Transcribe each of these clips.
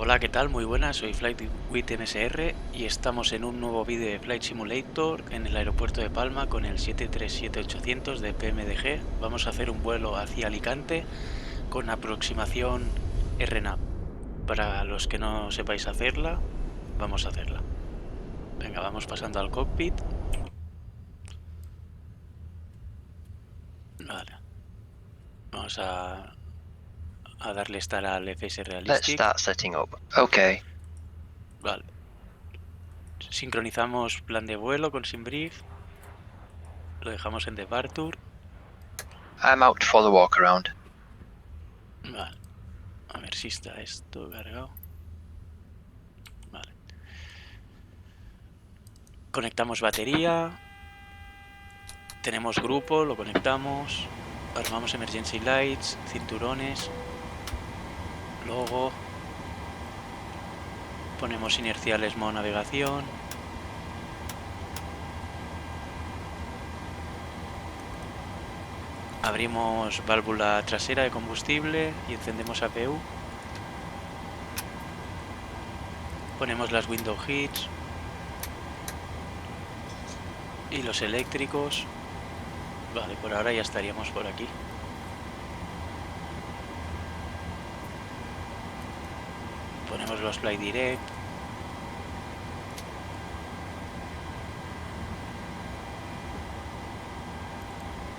Hola, ¿qué tal? Muy buenas, soy Flight with Msr y estamos en un nuevo vídeo de Flight Simulator en el aeropuerto de Palma con el 737-800 de Pmdg. Vamos a hacer un vuelo hacia Alicante con aproximación Rnav. Para los que no sepáis hacerla, vamos a hacerla. Venga, vamos pasando al cockpit. Vale. Vamos a darle start al FS Let's Realistic. start setting up. Okay. Vale. Sincronizamos plan de vuelo con SUPRIM. Lo dejamos en Departure. I'm out for the walk around. Vale. A ver si está esto cargado. Vale. Conectamos batería. Tenemos grupo, lo conectamos. Armamos emergency lights, cinturones. Logo. Ponemos inerciales modo navegación. Abrimos válvula trasera de combustible y encendemos APU. Ponemos las window hits y los eléctricos. Vale, por ahora ya estaríamos por aquí. Ponemos los fly direct.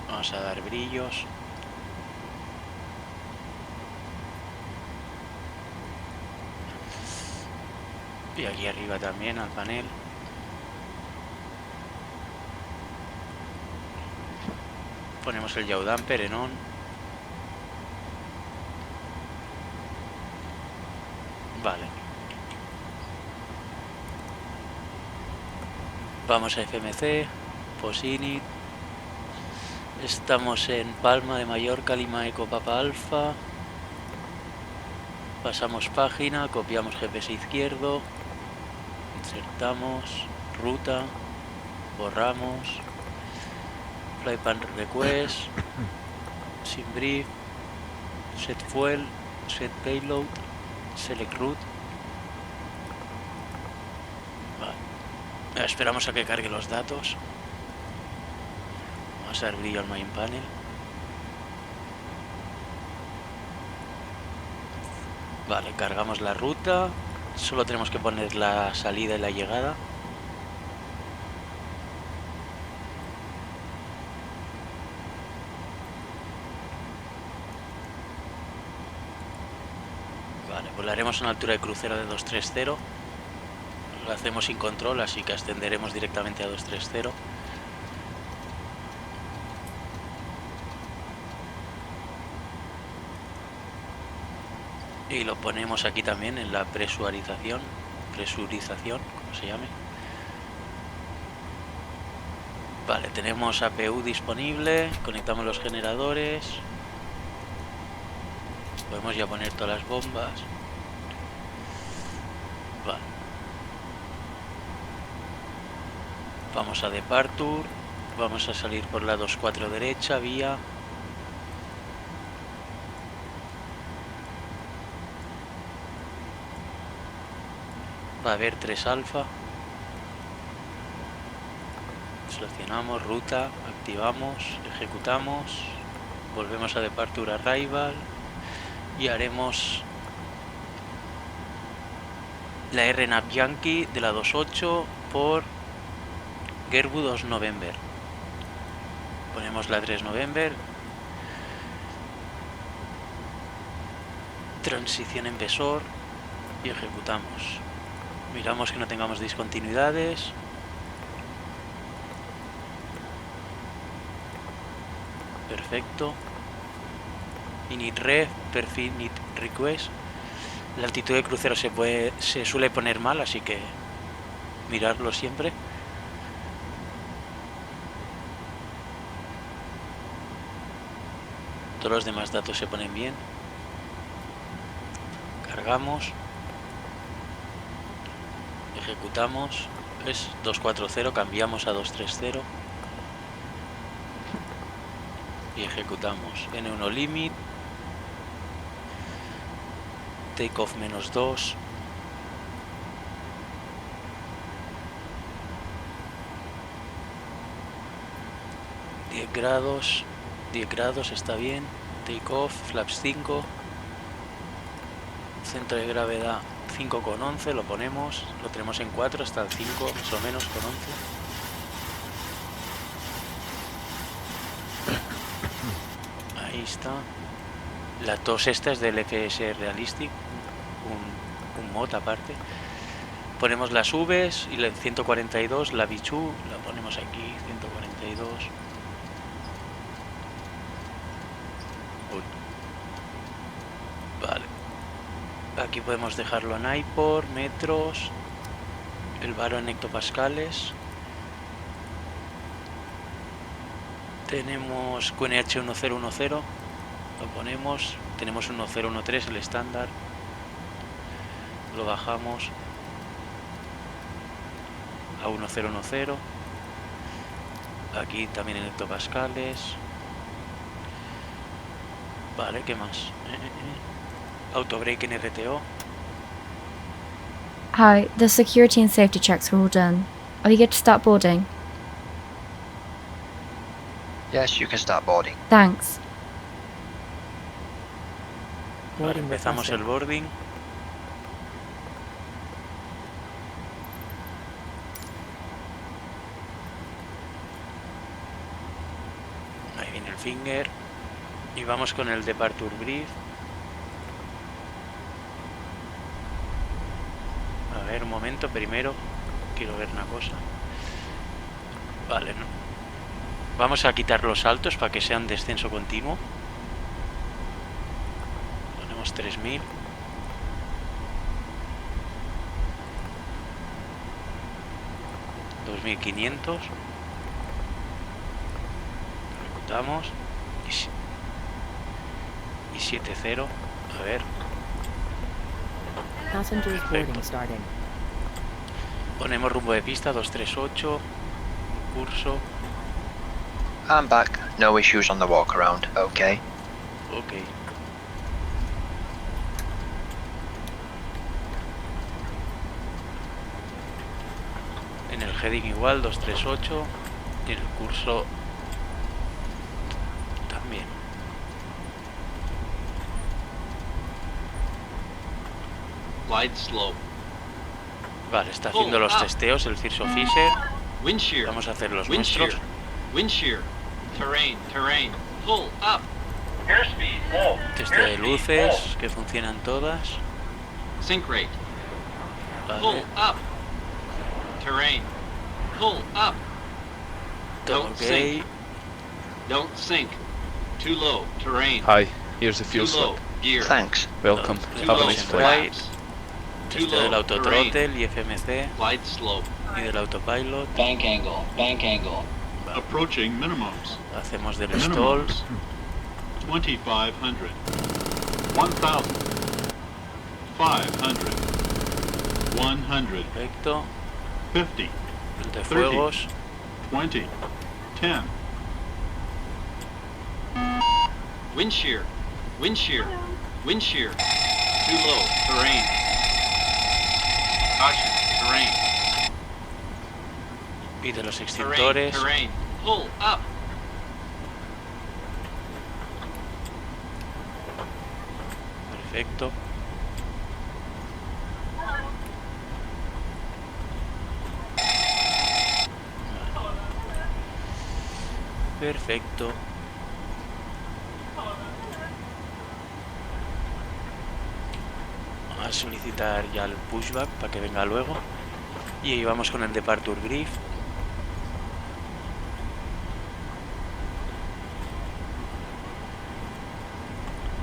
Vamos a dar brillos. Y aquí arriba también al panel. Ponemos el yaw damper en on. Vale. Vamos a FMC, Posinit. Estamos en Palma de Mallorca, Lima Eco Papa Alfa. Pasamos página, copiamos GPS izquierdo. Insertamos, ruta, borramos. Flypan request, sin brief, set fuel, set payload, select route. Vale. Esperamos a que cargue los datos. Vamos a dar brillo al main panel. Vale, cargamos la ruta. Solo tenemos que poner la salida y la llegada. Vale, volaremos a una altura de crucero de 230. Lo hacemos sin control, así que ascenderemos directamente a 230. Y lo ponemos aquí también en la presurización, como se llame. Vale, tenemos APU disponible, conectamos los generadores. Podemos ya poner todas las bombas. Vale. Vamos a Departure, vamos a salir por la 24 derecha, vía. Va a haber 3 alfa. Seleccionamos ruta, activamos, ejecutamos, volvemos a Departure Arrival y haremos la Rnav Yankee de la 28 por Gerbu 2 November. Ponemos la 3 November. Transición en visor y ejecutamos. Miramos que no tengamos discontinuidades. Perfecto. Init ref, perfil init request. La altitud de crucero se suele poner mal, así que mirarlo siempre. Todos los demás datos se ponen bien. Cargamos. Ejecutamos. Es 240, cambiamos a 230. Y ejecutamos. N1 limit. Takeoff -2. 10 grados, 10 grados está bien. Take off, flaps 5. Centro de gravedad 5,11, lo ponemos, lo tenemos en 4 hasta el 5 más o menos con 11. Ahí está. La tos esta es del FSLTL Realistic, un mod aparte. Ponemos las Vs y la 142, la bichu, la ponemos aquí, 142. Uy. Vale. Aquí podemos dejarlo en IPOR, metros, el varo en hectopascales. Tenemos QNH 1010, lo ponemos, tenemos 1013 el estándar, lo bajamos a 1010, aquí también en hectopascales. Vale, ¿qué más? Autobreak en RTO. Hi, the security and safety checks are all done. Are you good to start boarding? Yes, you can start boarding. Thanks. Vale, empezamos el boarding. Ahí viene el finger. Y vamos con el departure brief. A ver, un momento, primero quiero ver una cosa. Vale, no. Vamos a quitar los saltos para que sea un descenso continuo. Ponemos 3000. $2500. Ejecutamos. Y 7.0. A ver. Perfecto. Ponemos rumbo de pista 238. Curso. I'm back. No issues on the walk around. Okay. Ok. En el heading igual 238 y en el curso también. Glide slope. Vale, está haciendo los testeos el First Officer. Wind shear. Vamos a hacer los Wind shear. nuestros. Wind shear. Terrain. Terrain. Pull up. Airspeed. Low. Testeo de luces, que funcionan todas. Sink rate. Vale. Pull up. Terrain. Pull up. Todo Don't ok. sink. Don't sink. Too low. Terrain. Hi, here's the Too fuel low. slip. Gear. Thanks. Welcome. Too Have a low. nice flight. Flaps. Too Testeo del low. autothrottle Terrain. y FMC Glide slope. y del autopilot. Bank angle. Bank angle. Vale. Approaching minimums. Hacemos del stall. Minimums. 2,500. 1,000. 500. 100. Perfecto. 50. El de fuegos. 20. 10. Wind shear. Wind shear. Wind shear. Too low. Terrain. Caution. Terrain. Y de los Terrain. extintores. Terrain. Pull up. Perfecto. Perfecto. Vamos a solicitar ya el pushback para que venga luego. Y ahí vamos con el departure brief.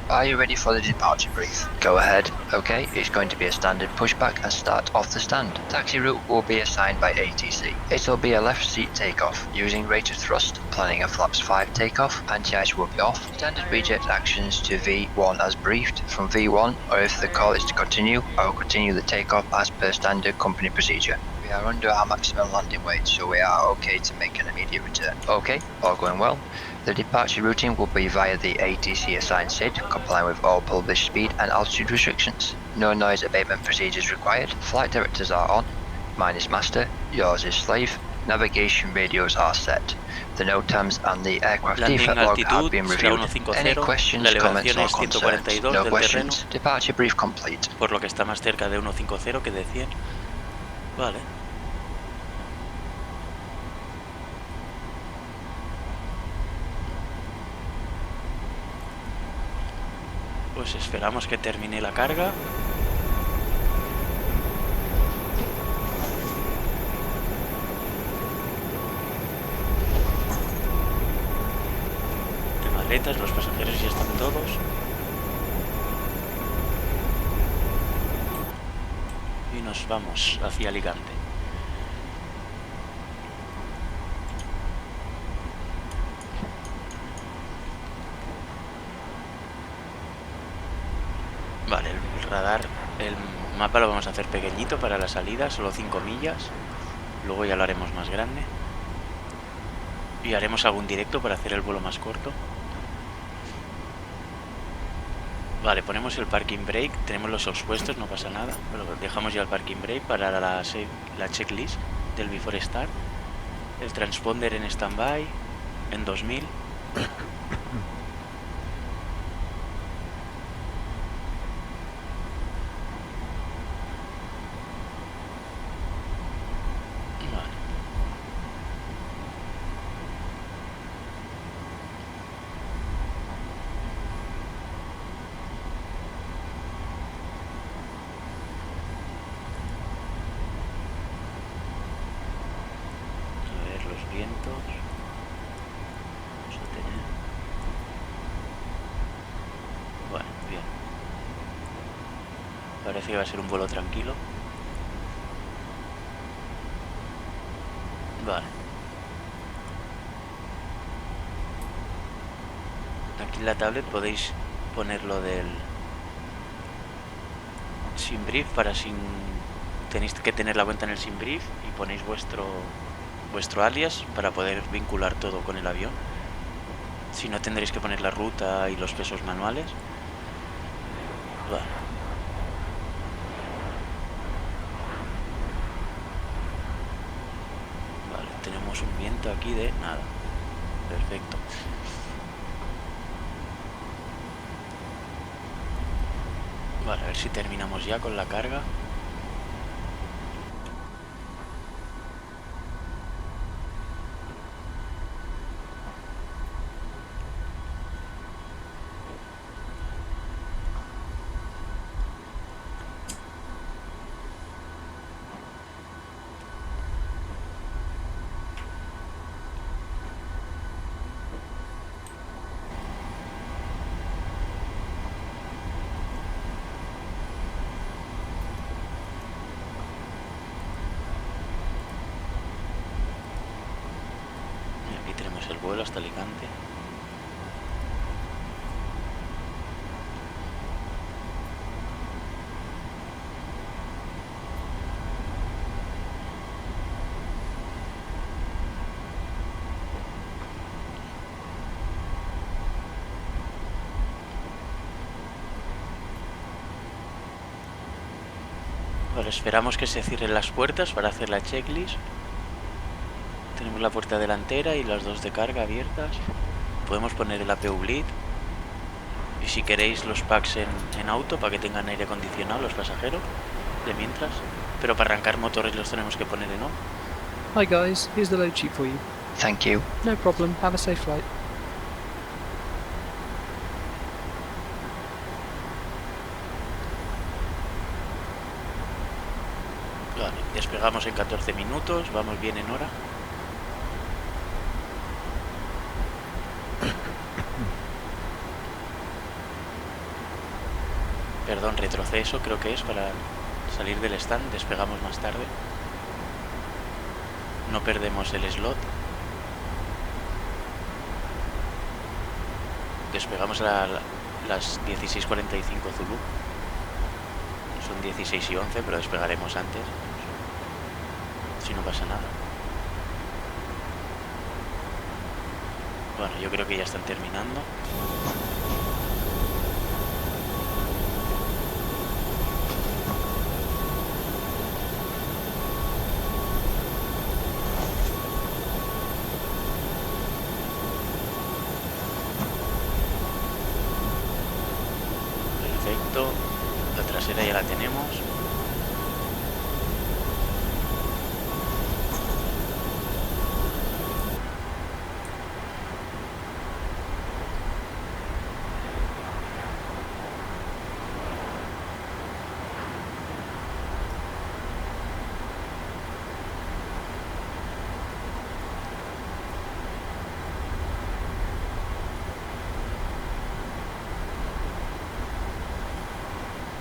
Are you ready for the departure brief? Go ahead. Okay, it's going to be a standard pushback and start off the stand. Taxi route will be assigned by ATC. It will be a left seat takeoff, using rated thrust, planning a flaps 5 takeoff, anti-ice will be off. Standard reject actions to V1 as briefed. From V1, or if the call is to continue, I will continue the takeoff as per standard company procedure. We are under our maximum landing weight, so we are okay to make an immediate return. Okay, all going well. The departure routing will be via the ATC assigned SID, complying with all published speed and altitude restrictions. No noise abatement procedures required. Flight directors are on. Mine is master, yours is slave. Navigation radios are set. The NOTAMs and the aircraft Landing defect log have altitud been será reviewed. Any 150, la questions, comments elevación or es concerns? 142 No del terreno, questions. Departure brief complete. por lo que está más cerca de 150 que de 100. Vale. Pues esperamos que termine la carga. De maletas, los pasajeros ya están todos. Y nos vamos hacia Alicante. Vale, el radar, el mapa lo vamos a hacer pequeñito para la salida, solo 5 millas. Luego ya lo haremos más grande. Y haremos algún directo para hacer el vuelo más corto. Vale, ponemos el parking brake, tenemos los expuestos, no pasa nada. Pero dejamos ya el parking brake para la checklist del before start. El transponder en standby, en 2000. Vientos. Vamos a tener. Bueno, bien. Parece que va a ser un vuelo tranquilo. Vale. Aquí en la tablet podéis poner lo del sin brief para sin. Tenéis que tener la cuenta en el sin brief y ponéis vuestro alias para poder vincular todo con el avión. Si no, tendréis que poner la ruta y los pesos manuales. Vale. Vale, tenemos un viento aquí de nada. Perfecto. Vale, a ver si terminamos ya con la carga. El vuelo hasta Alicante. Vale, esperamos que se cierren las puertas para hacer la checklist. Tenemos la puerta delantera y las dos de carga abiertas. Podemos poner el APU bleed. Y si queréis los packs en auto para que tengan aire acondicionado los pasajeros, de mientras. Pero para arrancar motores los tenemos que poner en off. Hi guys, here's the load sheet for you. Thank you. No problem, have a safe flight. Vale, despegamos en 14 minutos, vamos bien en hora. Perdón, retroceso creo que es para salir del stand, despegamos más tarde. No perdemos el slot. Despegamos a las 16:45 Zulu. Son 16 y 11, pero despegaremos antes. Si no pasa nada. Bueno, yo creo que ya están terminando. Perfecto. La trasera ya la tenemos.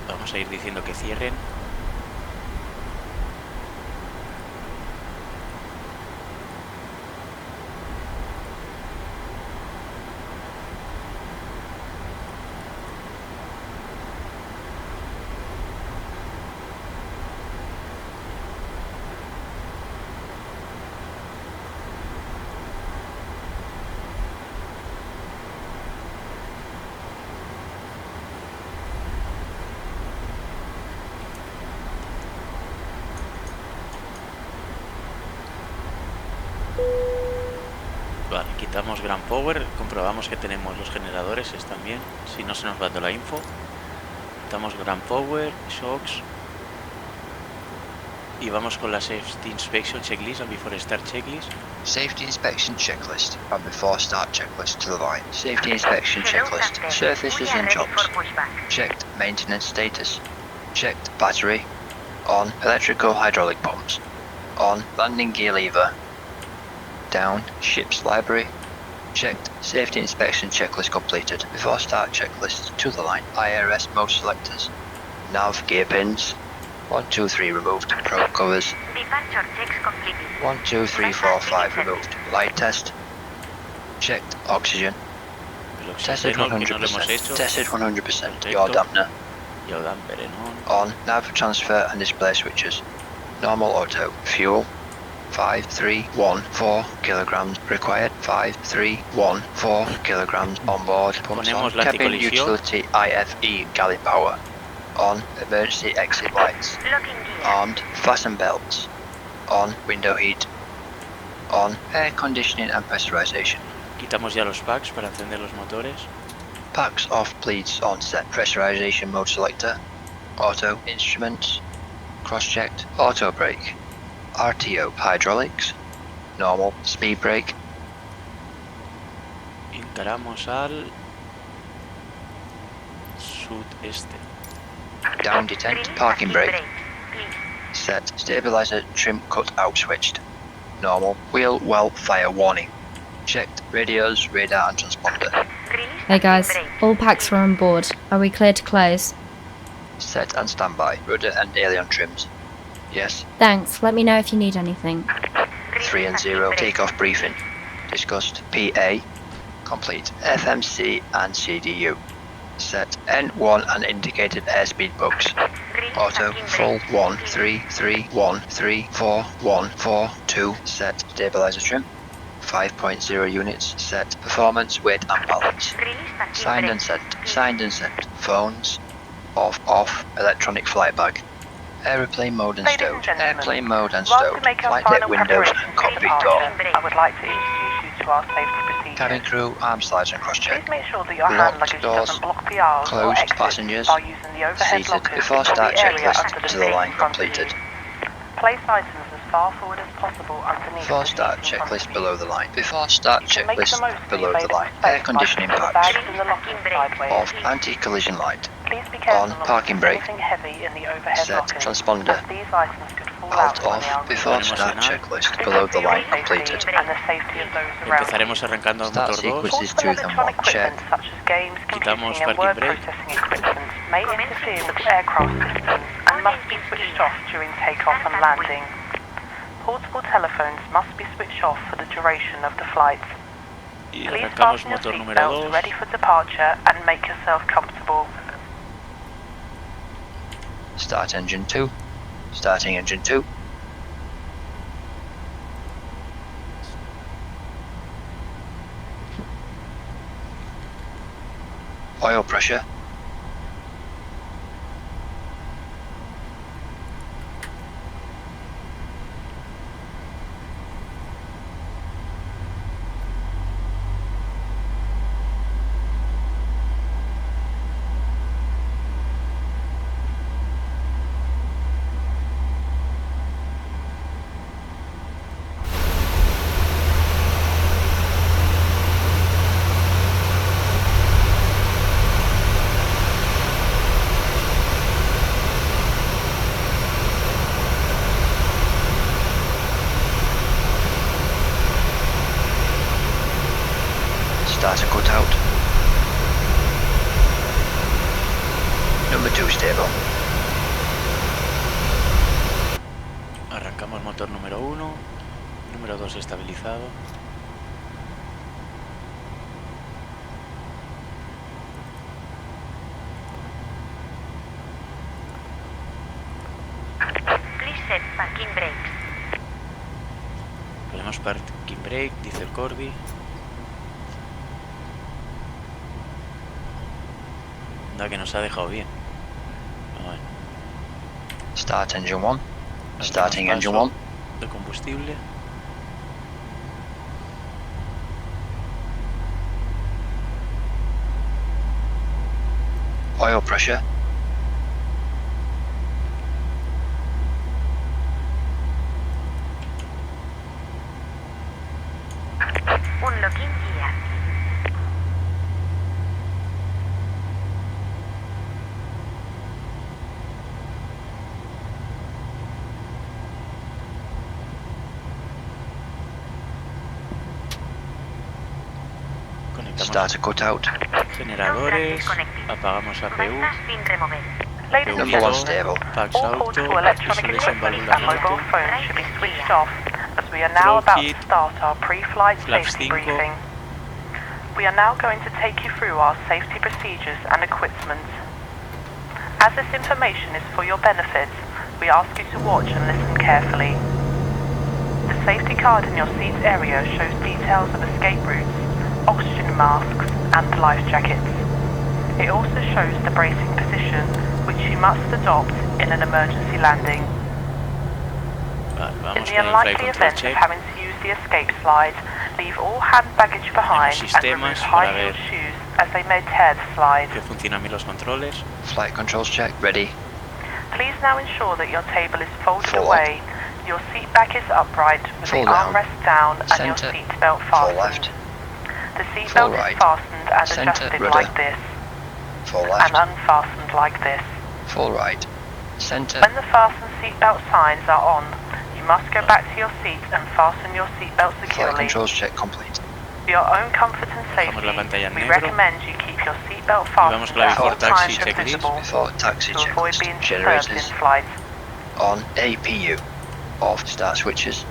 Vamos a ir diciendo que cierren. Vale, quitamos Grand Power, comprobamos que tenemos los generadores, están bien, si no se nos va toda la info. Quitamos Grand Power, Shocks. Y vamos con la Safety Inspection Checklist and Before Start Checklist. Safety inspection checklist and before start checklist to the line. Safety inspection checklist. Surfaces and jobs. Checked maintenance status. Checked battery. On electrical hydraulic pumps. On landing gear lever. Down ship's library. Checked safety inspection checklist completed. Before start checklist to the line. IRS mode selectors. Nav gear pins. 1, 2, 3 removed. Probe covers. 1, 2, 3, 4, 5 removed. Light test. Checked oxygen. Tested 100%. Tested 100%. Yaw dampener. Yaw damper on. On nav transfer and display switches. Normal auto. Fuel. 5314 kilograms required. 5314 kilograms on board. Pumps Ponemos on. la Cabin anticolisión. utility IFE galley power. On emergency exit lights. Armed fasten belts. On window heat. On air conditioning and pressurization. Quitamos ya los packs para encender los motores. Packs off bleeds on set. Pressurization mode selector. Auto instruments. Cross-checked. Auto brake. RTO hydraulics. Normal speed brake. Encaramos al sudeste. Down detent. Parking brake. Set. Stabilizer trim cut out switched. Normal. Wheel well fire warning. Checked. Radios, radar and transponder. Hey guys, all packs are on board. Are we clear to close? Set and standby. Rudder and aileron trims. Yes. Thanks, let me know if you need anything. 3 and 0. Takeoff briefing. Discussed. PA. Complete. FMC and CDU. Set. N1 and indicated airspeed books. Auto. Full 1, 3, 3, 1, 3, 4, 1, 4, 2. Set. Stabilizer trim. 5.0 units. Set. Performance, weight and balance. Signed and sent. Signed and sent. Phones. Off, off. Electronic flight bag. Aeroplane mode and stowed. Airplane mode and stowed. Flight deck windows and cockpit door. I would like to introduce you to our safety procedures. Cabin crew, arm slides and cross-check. Please make sure that your hand Locked luggage doors. doesn't block the aisles or Closed exits passengers. by using the overhead Seated. lockers Before or start the area checklist under the to the seat line in front of completed. you. Place items as far forward as possible underneath Before the start seats in front checklist of you. below the line. Before start You can make the checklist most of the below the available line. space Air by conditioning putting the packs. bags in the lockers sideways. Off anti-collision light. Please be careful On not parking to brake. put anything heavy in the overhead Set lockers, transponder. as these items could fall Alt out when off. they are Before removed. start Ponemos en checklist This below is the for your line safety completed. and the safety of those around you. Empezaremos arrancando el Start motor 2. sequence is Portable 2 and 1. electronic Check. equipment such as games, Quitamos computing and parking word brake. processing equipment may interfere with aircraft systems and must be switched off during takeoff and landing. Portable telephones must be switched off for the duration of the flight. Y Please arrancamos fasten your motor número seatbelts 2. ready for departure and make yourself comfortable. Start engine 2. Starting engine 2. Oil pressure. Number 2 stable. Arrancamos motor número 1, número 2 estabilizado. Please set parking brakes. Ponemos parking brake, dice el Corby. Anda que nos ha dejado bien. Bueno. Start engine 1. Abrimos Starting engine paso 1. de combustible. Oil pressure. Unlocking gear. Conectamos Starter cutout. generadores. Apagamos APU. Balsas sin remover. Ladies and Number 1 gentlemen, stable. Packs all auto. portable electronic Isolation equipment válvula and mobile norte. phones should be switched off as we are now about to Kit. start our pre-flight Flaps safety 5. briefing. We are now going to take you through our safety procedures and equipment. As this information is for your benefit, we ask you to watch and listen carefully. The safety card in your seat area shows details of escape routes, oxygen masks and life jackets. It also shows the bracing position which you must adopt in an emergency landing. Vale, In vamos the con el flight unlikely control event of check. having to use the escape slide, leave all hand baggage behind and remove sistemas para high-heeled ver shoes as they may tear the slide. Que funcionan bien los controles. Flight controls check. Ready. Please now ensure that your table is folded Full away, your seat back is upright with Full the down. armrest down and your Center. seatbelt Full fastened. left. The Full seatbelt right. is fastened and Center, adjusted rudder. like this Full and left. unfastened like this. Full right. Center. When the fasten seatbelt signs are on, you must go back to your seat and fasten your seatbelt Flight securely. controls check complete. For your own comfort and Dejamos la safety, pantalla en we negro. recommend you keep your seatbelt vamos fastened con la at all before taxi times if checklist. visible Before taxi to avoid checklist. being disturbed in Generators flight. on. APU. Off. Start switches.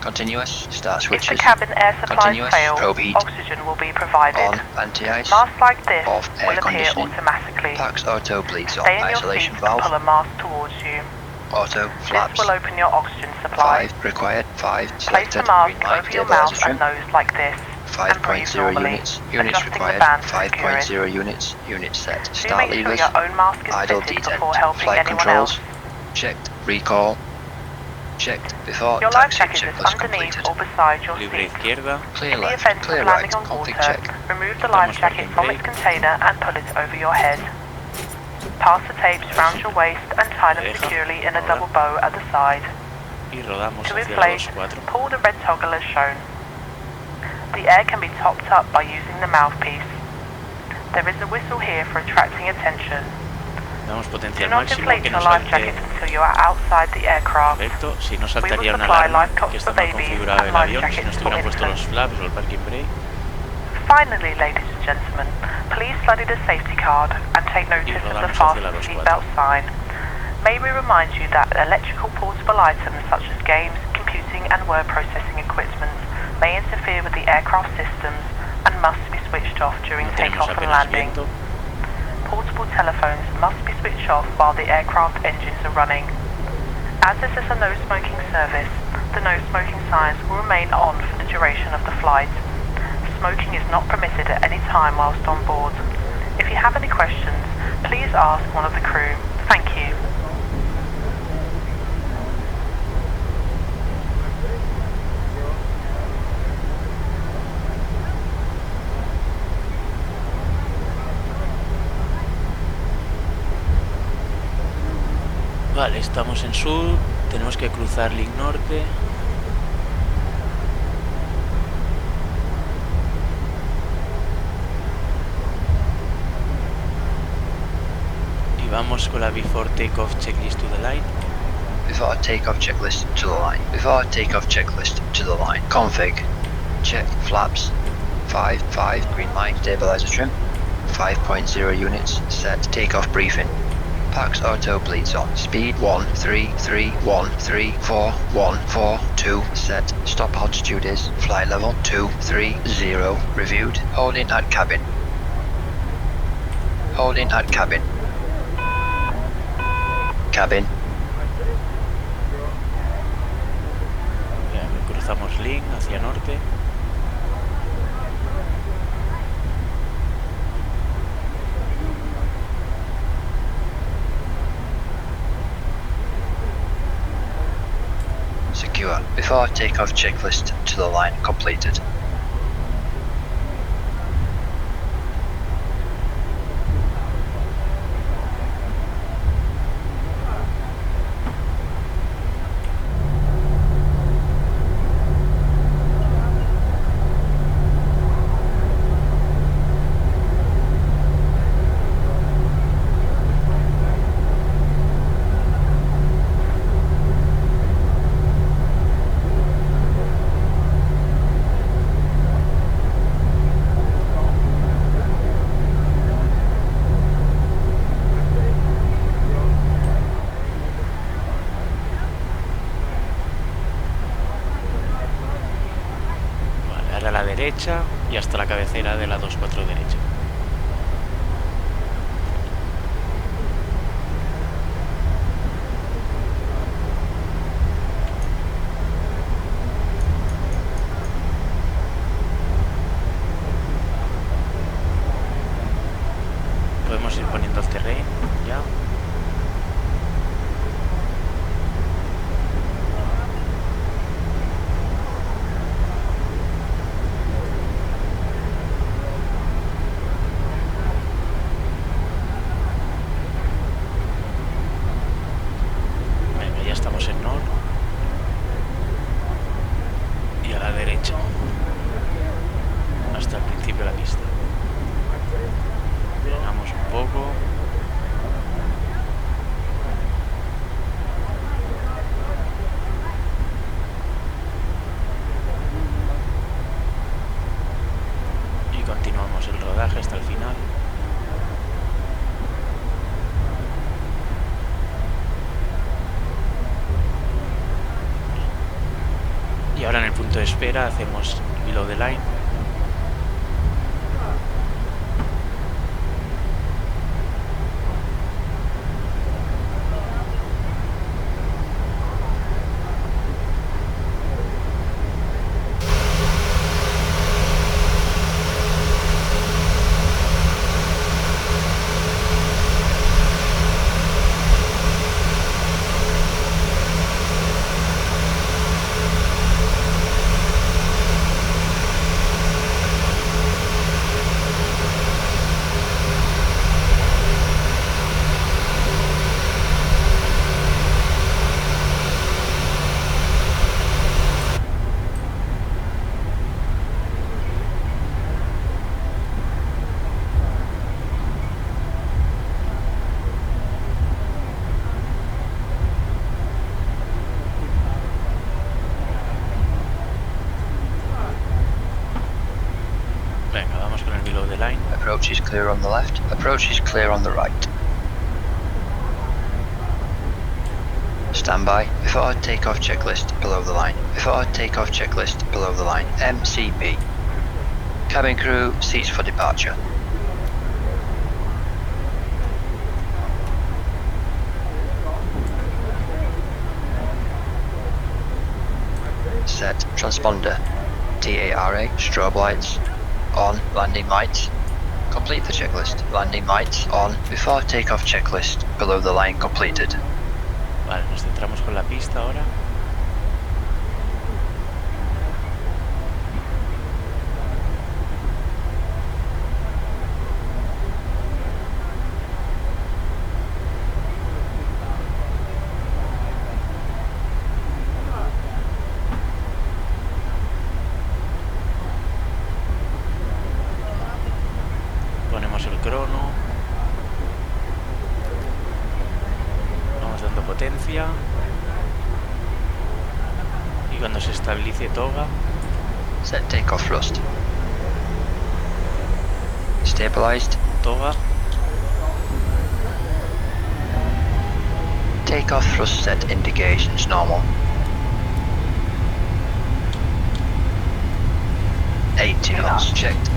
Continuous. Start If the switches. cabin air supplies Continuous. fail, Probe heat. oxygen will be provided. On. Anti-ice. Masks like this Off. Air will appear conditioning. automatically. Packs auto bleeds on. Stay in your Isolation seat and pull a valve. mask towards you. Auto. This Flaps. will open your oxygen supply. 5. Required. 5. Place Selected. the mask Green light. over your Stabilizer mouth trim. and nose like this. and breathe 5.0 normally, units. Units adjusting the required. band to secure it. 5.0 units. Units set. Do Start make sure levers. your own mask is Idle fitted detent. before helping Flight anyone controls. else. Checked. Recall. Checked. Before Your life taxi jacket is checklist underneath completed. or beside your Libre seat. izquierda. Clear In the left. event Clear of right. landing on Config water, check. remove the life Quitamos jacket parking from its brake. container and pull it over your head. Pass the tapes round your waist and tie them Deja. securely in a Ahora. double bow at the side. Y rodamos To hacia la inflate, 2.4. pull the red toggle as shown. The air can be topped up by using the mouthpiece. There is a whistle here for attracting attention. Damos Do potencial not máximo inflate que your nos life salte. jacket until you are outside the aircraft. Perfecto, si no We will saltaría una supply alarma, life cots que for está mal babies configurado and el life avión, si no jackets estuvieran for puestos los infants. flaps o el parking brake. Finally, ladies and gentlemen, please study the safety card and take notice of the rodamos hacia la fasten 2.4. seatbelt sign. May we remind you that electrical portable items such as games, computing and word processing equipment may interfere with the aircraft systems and must be switched off during No tenemos takeoff and apenas landing. viento. Portable telephones must be switched off while the aircraft engines are running. As this is a no smoking service, the no smoking signs will remain on for the duration of the flight. Smoking is not permitted at any time whilst on board. If you have any questions, please ask one of the crew. Thank you. Vale, estamos en sur, tenemos que cruzar link norte. Y vamos con la before takeoff checklist to the line. Before takeoff checklist to the line. Before takeoff checklist to the line. Config. Check flaps. 5. Green light. Stabilizer trim. 5.0 units, set takeoff briefing. Pax auto bleeds on. Speed 1331341442, set. Stop altitude is flight level 230, reviewed. Holding at cabin. Holding at cabin. Cabin. Bien, cruzamos link hacia norte. Secure. Before takeoff checklist to the line completed. A la derecha y hasta la cabecera de la 24 derecha. Podemos ir poniendo el terreno ya. Estamos en norte y a la derecha hasta el principio de la pista. Frenamos un poco. Y continuamos el rodaje hasta el final. Y ahora en el punto de espera hacemos below the line. Approach is clear on the left. Approach is clear on the right. Standby. Before takeoff checklist below the line. Before takeoff checklist below the line. MCP. Cabin crew seats for departure. Set transponder. TARA strobe lights on. Landing lights. Complete the checklist. Landing lights on. Before takeoff checklist below the line completed. Vale, nos centramos con la pista ahora. Ponemos el crono. Vamos dando potencia. Y cuando se estabilice toga. Set takeoff thrust. Stabilized. toga. Takeoff thrust set indications normal. 80 knots checked.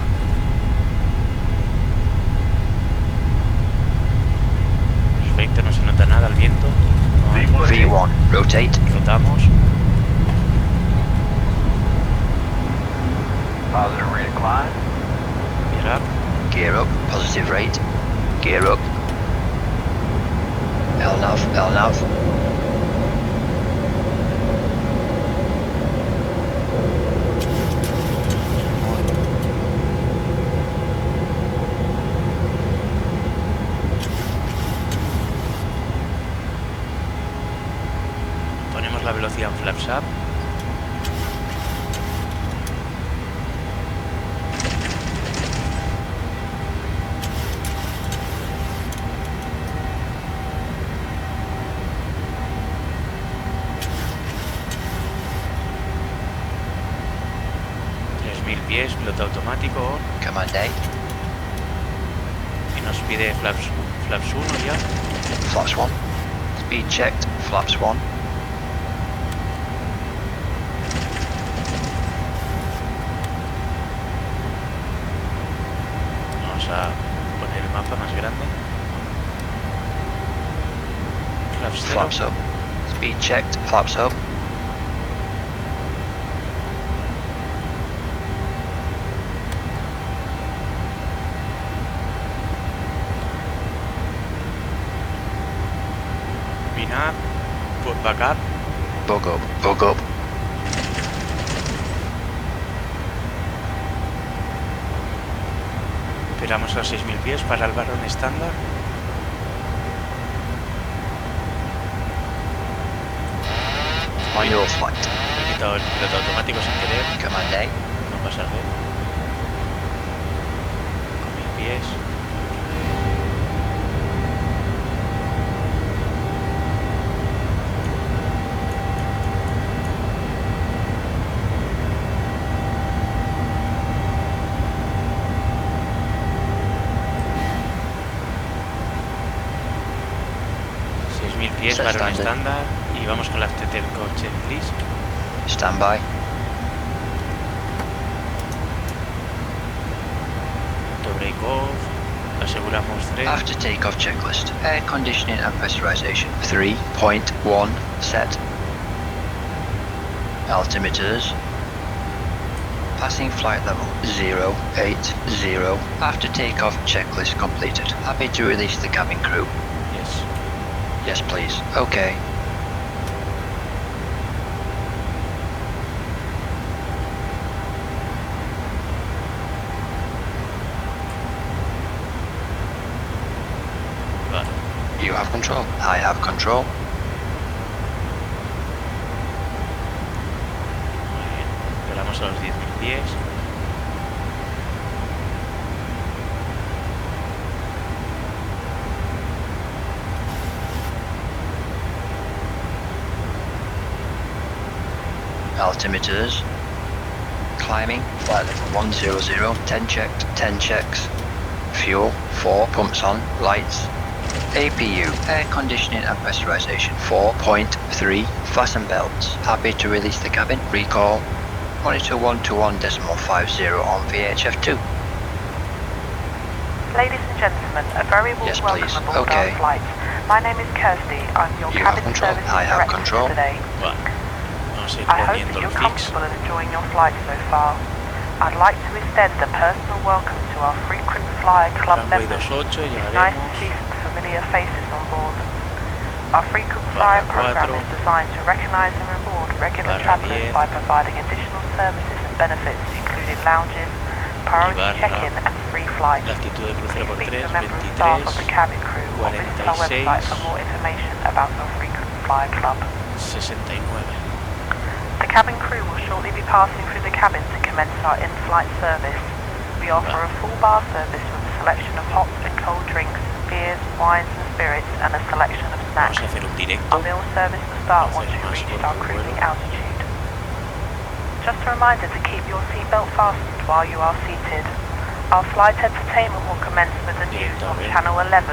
Perfecto, no se nota nada el viento. No hay. V1, rotate. Rotamos. Positive rate of climb. Gear up. Gear up, positive rate. Gear up. LNAV, LNAV. Ponemos la velocidad en flaps up. Pies, piloto automático. Command A. Y nos pide flaps 1 ya. Flaps 1. Speed checked, flaps 1. Vamos a poner el mapa más grande. Flaps 0. Flaps up. Speed checked, flaps up. Pin up. Put back up. Bug up, bug up. Esperamos a 6000 pies para el varón estándar. Manual flight. He quitado el piloto automático sin querer. Command A. No pasa nada. Con 1000 pies. Pies Set para un standard. estándar y vamos con la FTTL checklist. Stand by. Auto break off. Aseguramos 3. After takeoff checklist. Air conditioning and pressurization. 3.1 set. Altimeters. Passing flight level 080. After takeoff checklist completed. Happy to release the cabin crew. Yes. Yes, please. Okay. Vale. You have control. I have control. Muy bien. Esperamos a los 10.000 pies. Altimeters. Climbing. Flight level 100. 10 checked. 10 checks. Fuel. 4. Pumps on. Lights. APU. Air conditioning and pressurization. 4.3. Fasten belts. Happy to release the cabin. Recall. Monitor 121.50 on VHF2. Ladies and gentlemen, a very warm Yes, welcome please. aboard Okay. our flight. My name is Kirsty. I'm your You have cabin control. services I have director control. for today. Vale. Vamos a ir I hope poniendo that el you're fix. comfortable and enjoying your flight so far. I'd like to extend a personal welcome to our frequent flyer club Runway members. 28, It's nice to llegaremos. see some familiar faces on board. Our frequent flyer Barra program 4. is designed to recognise and reward regular Barra travellers 10. by providing additional services and benefits, including lounges, priority barra check-in and free flights. La actitud de crucero por Please 3, speak to a member of staff of the 23, cabin crew or visit our 46. website for more information about our frequent flyer club. 69. The cabin crew will shortly be passing through the cabin to commence our in-flight service. We offer a full bar service with a selection of hot and cold drinks, beers, wines and spirits, and a selection of snacks. Vamos a hacer un directo. Our meal service will start Vamos a once hacer we've más reached corto our el cruising vuelo. altitude. Just a reminder to keep your seatbelt fastened while you are seated. Our flight entertainment will commence with the news on Channel 11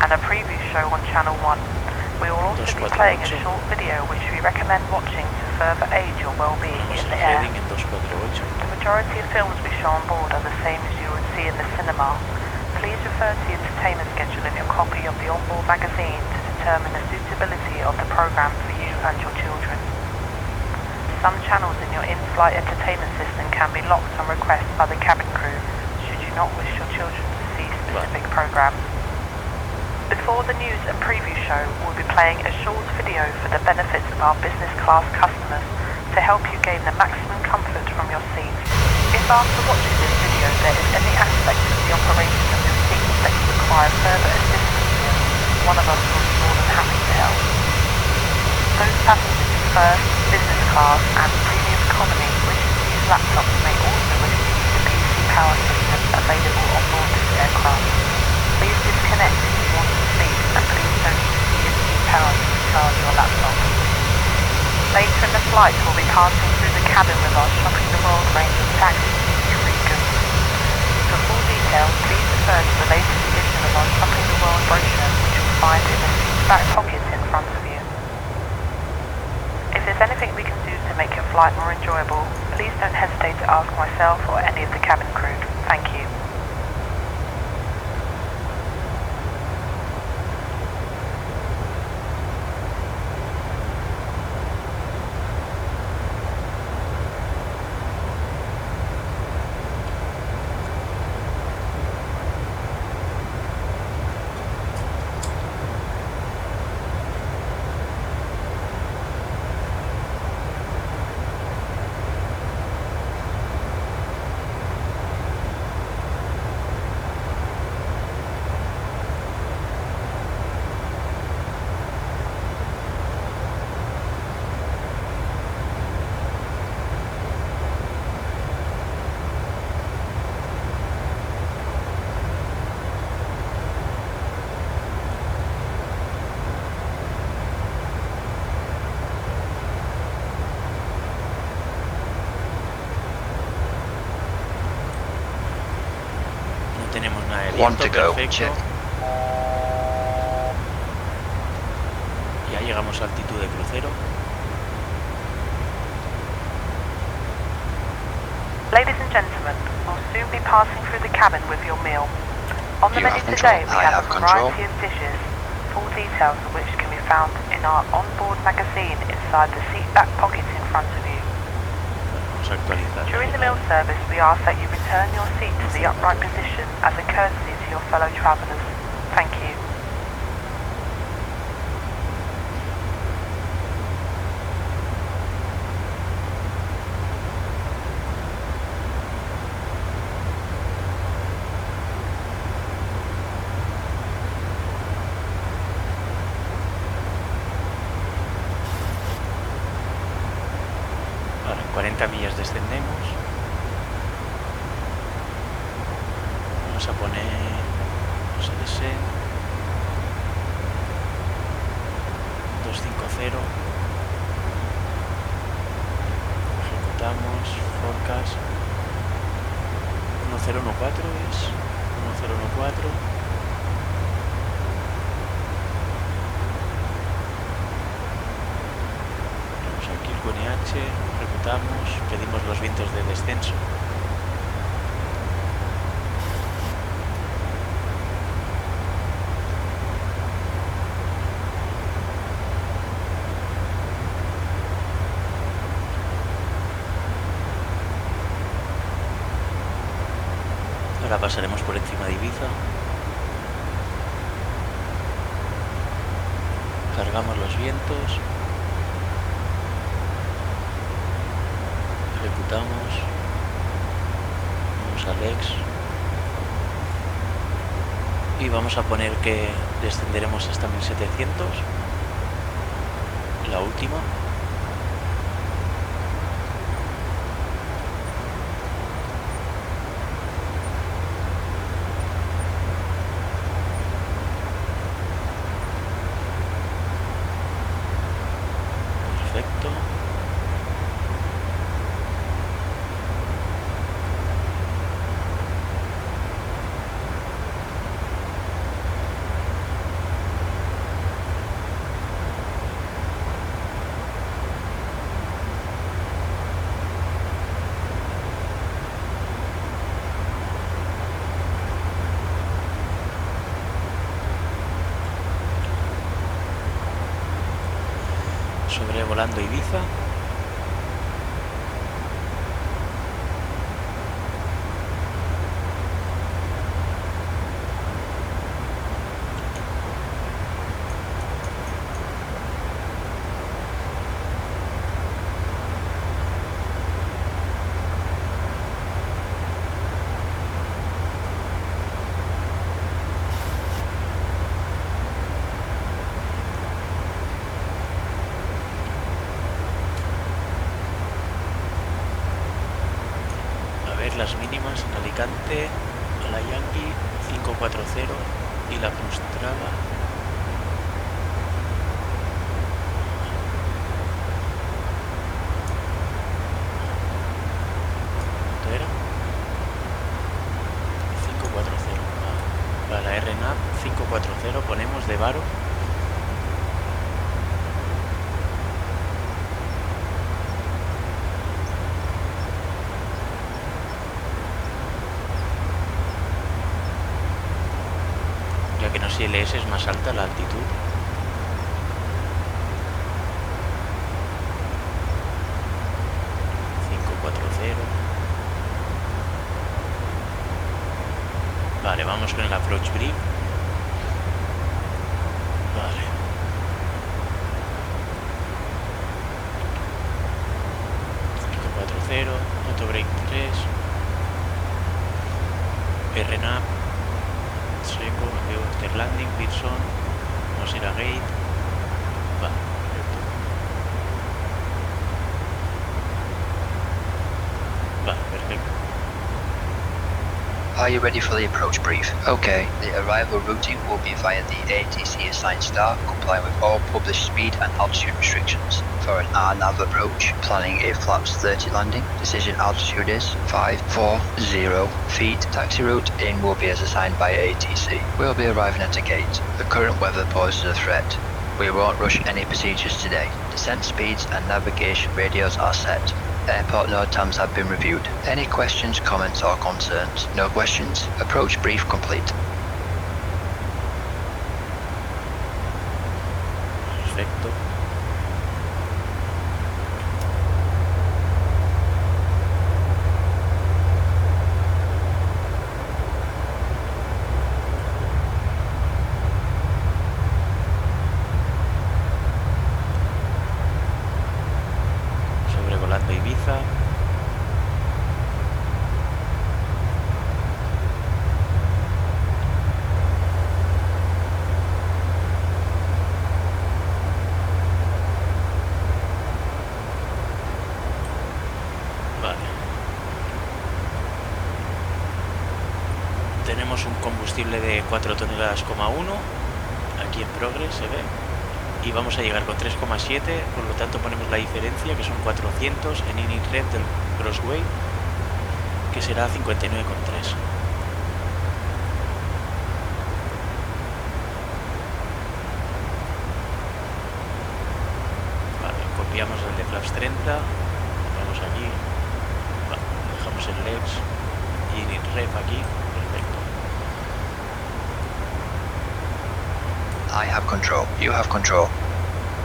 and a preview show on Channel 1. We will also be playing a short video which we recommend watching to further aid your well-being in the air. The majority of films we show on board are the same as you would see in the cinema. Please refer to the entertainment schedule in your copy of the onboard magazine to determine the suitability of the program for you and your children. Some channels in your in-flight entertainment system can be locked on request by the cabin crew should you not wish your children to see specific programs. Before the news and preview show, we'll be playing a short video for the benefits of our business class customers to help you gain the maximum comfort from your seats. If after watching this video there is any aspect of the operation of your seat that you require further assistance with, one of us will be more than happy to help. Those passengers in first, business class and premium economy wishing to use laptops may also wish to use the PC power system available on board this aircraft. Please disconnect if you want to sleep and please don't use the in-seat power to charge your laptop. Later in the flight we'll be passing through the cabin with our Shopping the World range of taxis and free goods. For full details, please refer to the latest edition of our Shopping the World brochure which you'll find in the seat back pockets in front of you. If there's anything we can do to make your flight more enjoyable, please don't hesitate to ask myself or any of the cabin crew. Thank you. Tenemos nada de One viento, to go, perfecto. check. Ya llegamos a altitud de crucero. Ladies and gentlemen, we'll soon be passing through the cabin with your meal. On the You menu have today control. we I have have a control. variety of dishes, full details of which can be found in our onboard magazine inside the seat back pocket in front of you. Vamos a actualizar. During the meal service we ask that you return your seat to the upright position as a courtesy to your fellow travellers. Thank you. Ahora en 40 millas descendemos. Vamos a poner SUPRIM 250. Ejecutamos forecast 1014 es 1014. Tenemos aquí el QNH, ejecutamos, pedimos los vientos de descenso. Ahora pasaremos por encima de Ibiza. Cargamos los vientos. Ejecutamos. Vamos al EX. Y vamos a poner que descenderemos hasta 1700. La última. Perfecto. Sobrevolando Ibiza. Las mínimas en Alicante, a la Yankee 540 y la frustrada ¿cuánto era? 540. Para la Rnav 540 ponemos de varo. Que no sé si LS es más alta la altitud. Vale, vamos con el approach brief. Vale. Autobreak 3. Rnav. Seco, veo after landing, Pearson, vamos a ir a gate. Vale, perfecto. Vale, perfecto. Are you ready for the approach brief? Okay, the arrival routing will be via the ATC assigned star, complying with all published speed and altitude restrictions. For an RNAV approach, planning a flaps 30 landing, decision altitude is 540 feet. Taxi route in will be as assigned by ATC. We'll be arriving at a gate. The current weather poses a threat. We won't rush any procedures today. Descent speeds and navigation radios are set. Airport NOTAMs have been reviewed. Any questions, comments or concerns? No questions. Approach brief complete. Perfecto. Sobrevolando Ibiza. Tenemos un combustible de 4 toneladas, aquí en Progress se ve, y vamos a llegar con 3,7, por lo tanto ponemos la diferencia, que son 400 en init red del crossway, que será 59,3. Vale, copiamos el de flaps 30, vamos aquí, vale, dejamos el legs y init ref aquí. Perfecto. I have control. You have control.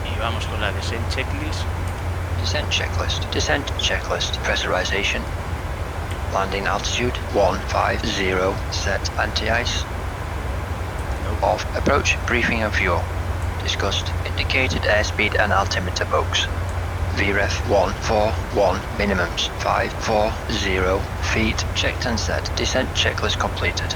Y vamos con la descent checklist. Descent checklist. Descent checklist. Pressurization. Landing altitude 150. Set anti-ice. Nope. Off. Approach, briefing and fuel. Discussed. Indicated airspeed and altimeter box. VREF 141 minimums 540 feet. Checked and set. Descent checklist completed.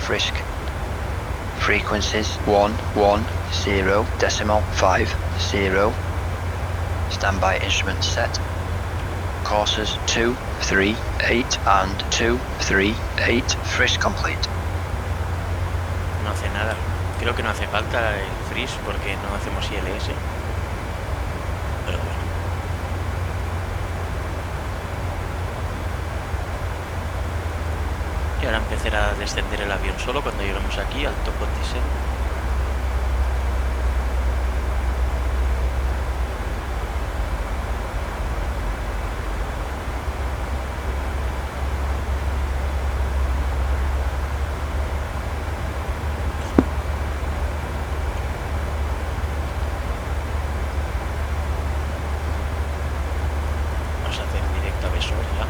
Frisk. Frequencies 110.50. Standby instruments set. Courses 2, 3, 8 and 2, 3, 8. Frisk complete. No hace nada. Creo que no hace falta el freeze porque no hacemos ILS. Pero bueno. Y ahora empezará a descender el avión solo cuando lleguemos aquí al top of descent. vamos a hacer directo a Besor ya.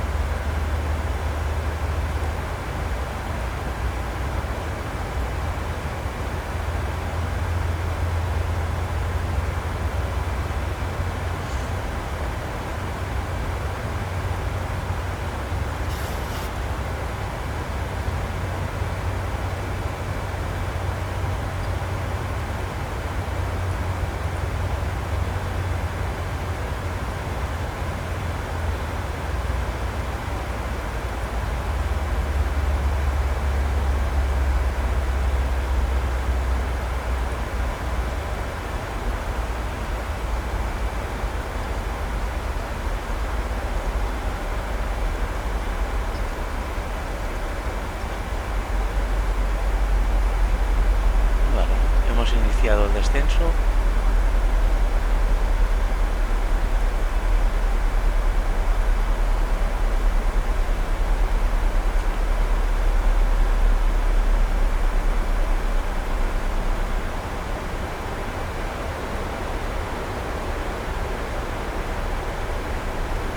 Iniciado el descenso.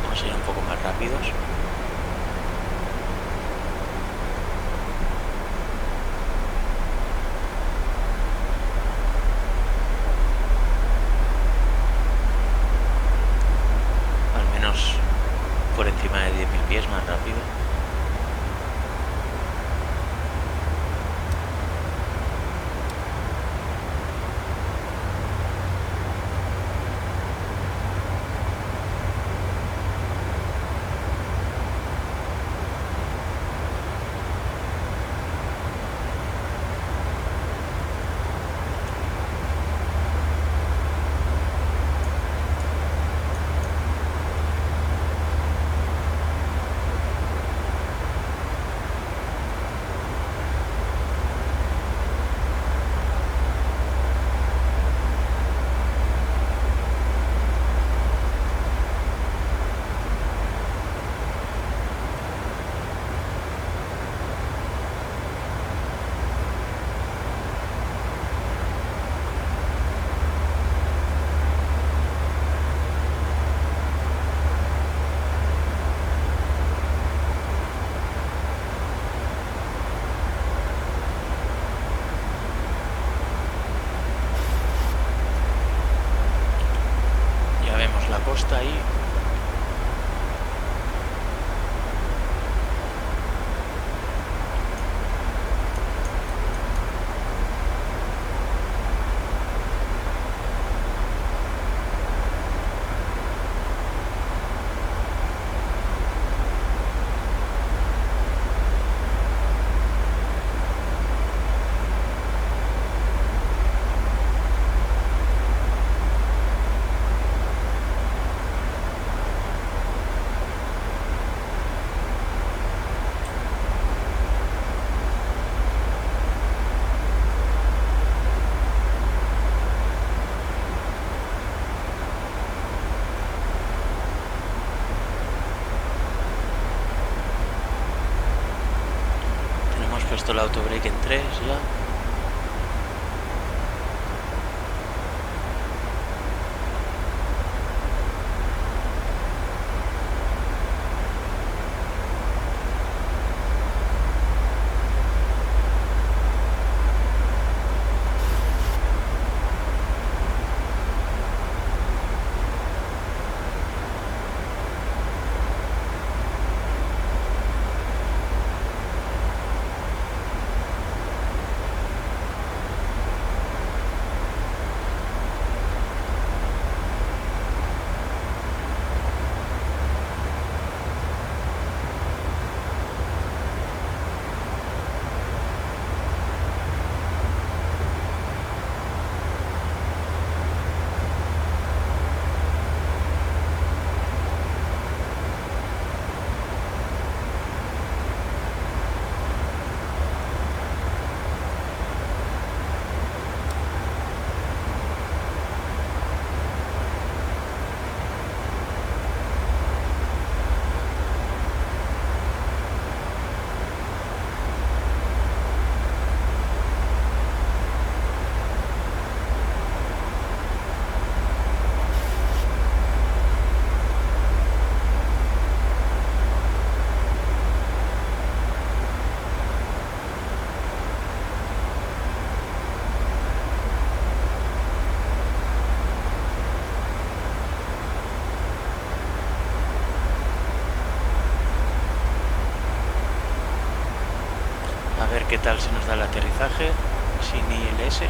Vamos a ir un poco más rápidos. Por encima de 10.000 pies más rápido. La costa ahí. Puesto el autobreak en 3 ya. ver qué tal se nos da el aterrizaje sin ILS.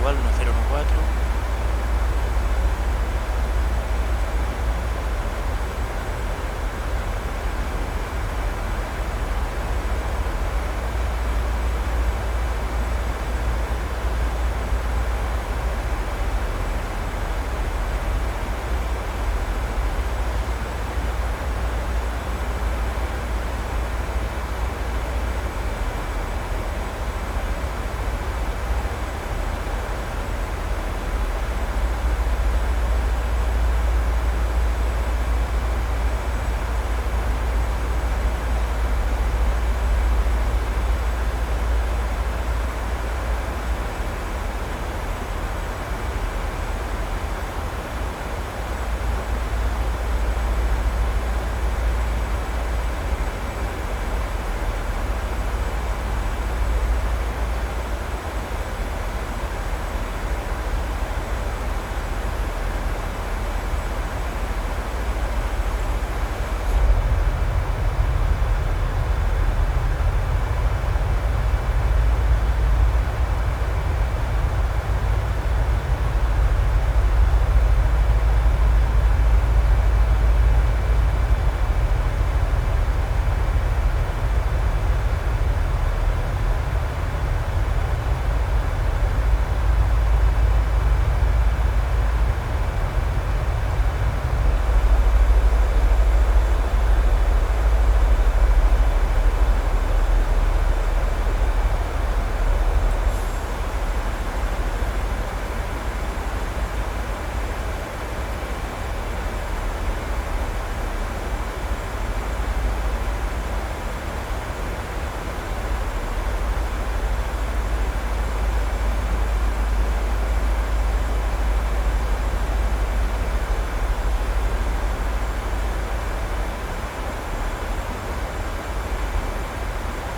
Igual 1014.